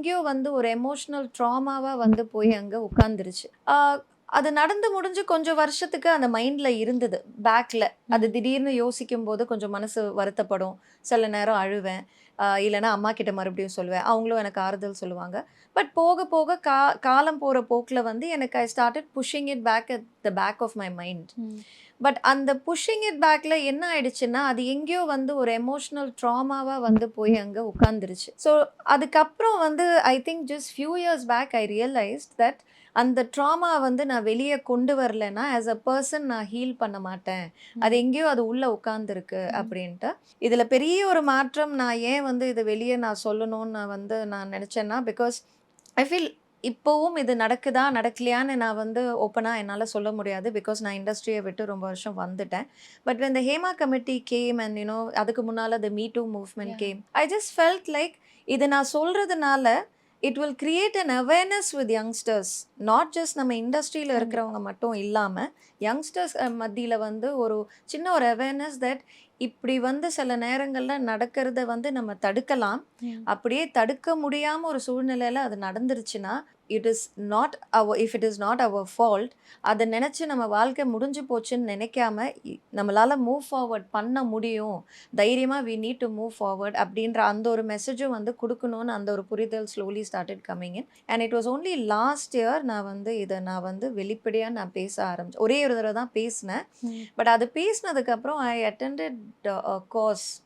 எங்கேயோ வந்து ஒரு எமோஷனல் ட்ராமாவா வந்து போய் அங்க உட்கார்ந்துருச்சு. அது நடந்து முடிஞ்சு கொஞ்சம் வருஷத்துக்கு அந்த மைண்ட்ல இருந்தது. பேக்ல. அது திடீர்னு யோசிக்கும்போது கொஞ்சம் மனசு வருத்தப்படும். சில நேரம் அழுவேன். இல்லன்னா அம்மா கிட்ட மறுபடியும் சொல்லுவேன். அவங்களும் எனக்கு ஆறுதல் சொல்லுவாங்க. பட் போக போக காலம் போற போக்குல வந்து எனக்கு I started pushing it back at the back of my mind. But அந்த புஷ்ஷிங் இட் பேக்ல என்ன ஆயிடுச்சுன்னா, அது எங்கேயோ வந்து ஒரு எமோஷனல் ட்ராமாவா வந்து போய் அங்க உட்கார்ந்துருச்சு. ஸோ அதுக்கப்புறம் வந்து I think just few years back I realised that அந்த ட்ராமா வந்து நான் வெளிய கொண்டு வரலன்னா, ஆஸ் அ பெர்சன் நான் ஹீல் பண்ண மாட்டேன். அது எங்கேயோ அது உள்ள உட்கார்ந்துருக்கு அப்படின்ட்டு. இதுல பெரிய ஒரு மாற்றம் நான் ஏன் வந்து இத வெளிய நான் சொல்லணும்னு நான் நினைச்சேன்னா, பிகாஸ் ஐ ஃபீல் இப்பவும் இது நடக்குதா, நடக்கலையான்னு நான் வந்து ஓப்பனா என்னால சொல்ல முடியாது. பிகாஸ் நான் இண்டஸ்ட்ரிய விட்டு ரொம்ப வருஷம் வந்துட்டேன். But when the Hema committee came and அதுக்கு முன்னால the me too movement came, I just felt like இது நான் சொல்றதுனால it will create an awareness with youngsters. Not just நம்ம இண்டஸ்ட்ரியில இருக்கிறவங்க மட்டும் இல்லாம, யங்ஸ்டர்ஸ் மத்தியில வந்து ஒரு சின்ன ஒரு அவேர்னஸ் தட் இப்படி வந்து சில நேரங்கள்ல நடக்கிறத வந்து நம்ம தடுக்கலாம். அப்படியே தடுக்க முடியாம ஒரு சூழ்நிலையில அது நடந்துருச்சுன்னா, if it is not our fault. அத நெனச்சு நம்ம வாழ்க்கை முடிஞ்சு போச்சுன்னு நெனைக்காம, நம்மளால மூவ் ஃபார்வர்ட் பண்ண முடியும். தைரியமா we need to move forward அப்படின்ற அந்த ஒரு மெசேஜும் வந்து குடுக்கணும்னு அந்த ஒரு புரிதல் slowly started coming in. And it was only last year நான் வந்து வெளிப்படையா நான் பேச ஆரம்பிச்சேன். ஒரே ஒரு தடவ தான் பேசினேன். பட் அது பேசினதுக்கு அப்புறம் ஐ அட்டெண்டட் அ கோர்ஸ்